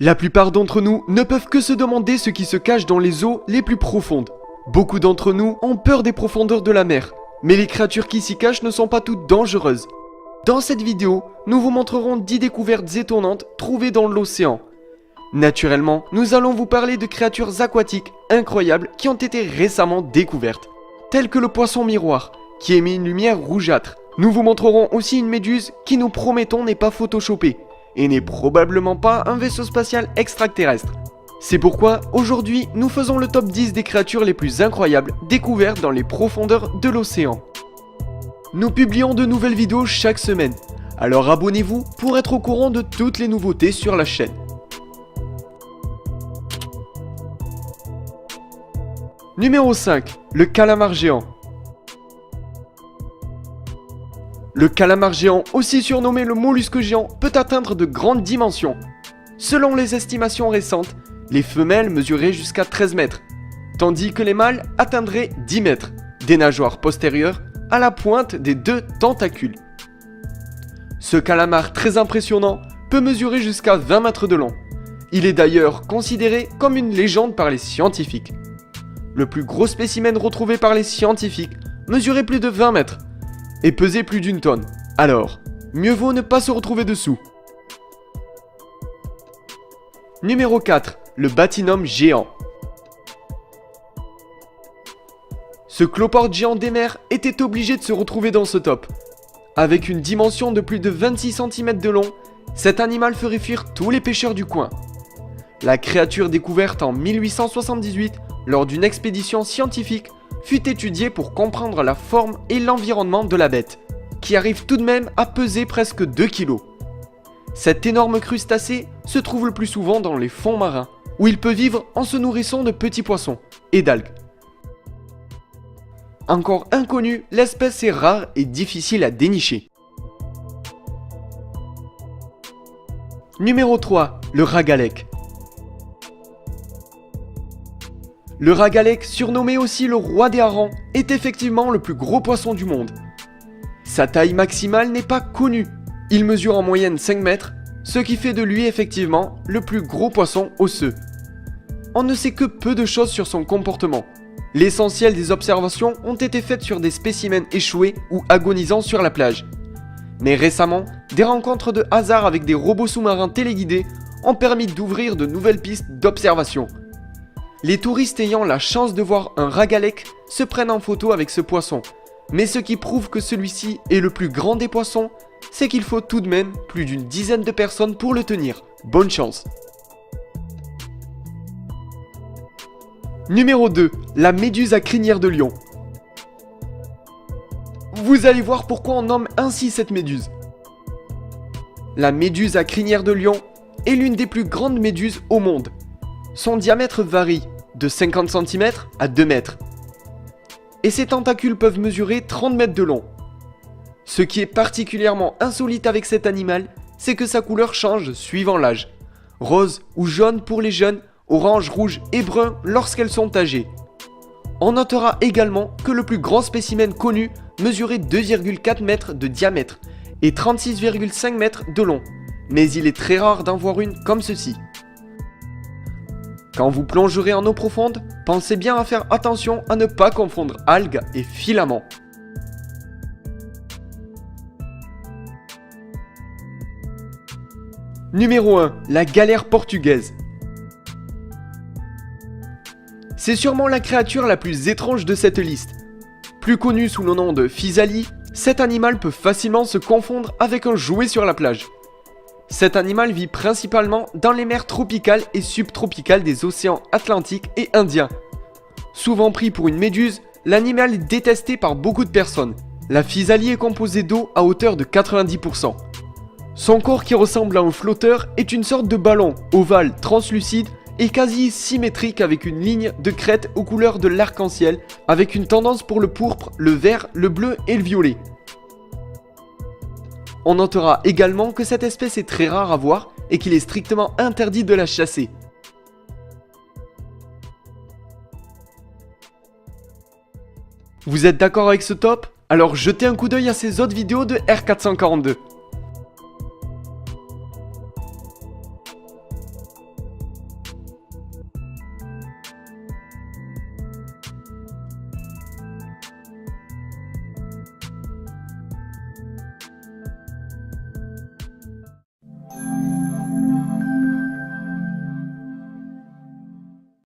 La plupart d'entre nous ne peuvent que se demander ce qui se cache dans les eaux les plus profondes. Beaucoup d'entre nous ont peur des profondeurs de la mer, mais les créatures qui s'y cachent ne sont pas toutes dangereuses. Dans cette vidéo, nous vous montrerons 10 découvertes étonnantes trouvées dans l'océan. Naturellement, nous allons vous parler de créatures aquatiques incroyables qui ont été récemment découvertes, telles que le poisson miroir, qui émet une lumière rougeâtre. Nous vous montrerons aussi une méduse qui nous promettons n'est pas photoshopée, et n'est probablement pas un vaisseau spatial extraterrestre. C'est pourquoi, aujourd'hui, nous faisons le top 10 des créatures les plus incroyables découvertes dans les profondeurs de l'océan. Nous publions de nouvelles vidéos chaque semaine, alors abonnez-vous pour être au courant de toutes les nouveautés sur la chaîne. Numéro 5. Le calamar géant. Le calamar géant, aussi surnommé le mollusque géant, peut atteindre de grandes dimensions. Selon les estimations récentes, les femelles mesuraient jusqu'à 13 mètres, tandis que les mâles atteindraient 10 mètres, des nageoires postérieures à la pointe des 2 tentacules. Ce calamar très impressionnant peut mesurer jusqu'à 20 mètres de long. Il est d'ailleurs considéré comme une légende par les scientifiques. Le plus gros spécimen retrouvé par les scientifiques mesurait plus de 20 mètres et pesait plus d'1 tonne. Alors, mieux vaut ne pas se retrouver dessous. Numéro 4. Le Bathynomes géant. Ce cloporte géant des mers était obligé de se retrouver dans ce top. Avec une dimension de plus de 26 cm de long, cet animal ferait fuir tous les pêcheurs du coin. La créature découverte en 1878 lors d'une expédition scientifique fut étudiée pour comprendre la forme et l'environnement de la bête, qui arrive tout de même à peser presque 2 kg. Cet énorme crustacé se trouve le plus souvent dans les fonds marins, où il peut vivre en se nourrissant de petits poissons et d'algues. Encore inconnue, l'espèce est rare et difficile à dénicher. Numéro 3. Le ragalec. Le ragalec, surnommé aussi le roi des harengs, est effectivement le plus gros poisson du monde. Sa taille maximale n'est pas connue. Il mesure en moyenne 5 mètres, ce qui fait de lui effectivement le plus gros poisson osseux. On ne sait que peu de choses sur son comportement. L'essentiel des observations ont été faites sur des spécimens échoués ou agonisant sur la plage. Mais récemment, des rencontres de hasard avec des robots sous-marins téléguidés ont permis d'ouvrir de nouvelles pistes d'observation. Les touristes ayant la chance de voir un ragalec se prennent en photo avec ce poisson. Mais ce qui prouve que celui-ci est le plus grand des poissons, c'est qu'il faut tout de même plus d'une dizaine de personnes pour le tenir. Bonne chance. Numéro 2. La méduse à crinière de lion. Vous allez voir pourquoi on nomme ainsi cette méduse. La méduse à crinière de lion est l'une des plus grandes méduses au monde. Son diamètre varie de 50 cm à 2 mètres. Et ses tentacules peuvent mesurer 30 mètres de long. Ce qui est particulièrement insolite avec cet animal, c'est que sa couleur change suivant l'âge. Rose ou jaune pour les jeunes, orange, rouge et brun lorsqu'elles sont âgées. On notera également que le plus grand spécimen connu mesurait 2,4 mètres de diamètre et 36,5 mètres de long, mais il est très rare d'en voir une comme ceci. Quand vous plongerez en eau profonde, pensez bien à faire attention à ne pas confondre algues et filaments. Numéro 1. La galère portugaise. C'est sûrement la créature la plus étrange de cette liste. Plus connu sous le nom de physalie, cet animal peut facilement se confondre avec un jouet sur la plage. Cet animal vit principalement dans les mers tropicales et subtropicales des océans Atlantique et Indien. Souvent pris pour une méduse, l'animal est détesté par beaucoup de personnes. La physalie est composée d'eau à hauteur de 90%. Son corps qui ressemble à un flotteur est une sorte de ballon ovale translucide et quasi symétrique avec une ligne de crête aux couleurs de l'arc-en-ciel avec une tendance pour le pourpre, le vert, le bleu et le violet. On notera également que cette espèce est très rare à voir et qu'il est strictement interdit de la chasser. Vous êtes d'accord avec ce top ? Alors jetez un coup d'œil à ces autres vidéos de R442.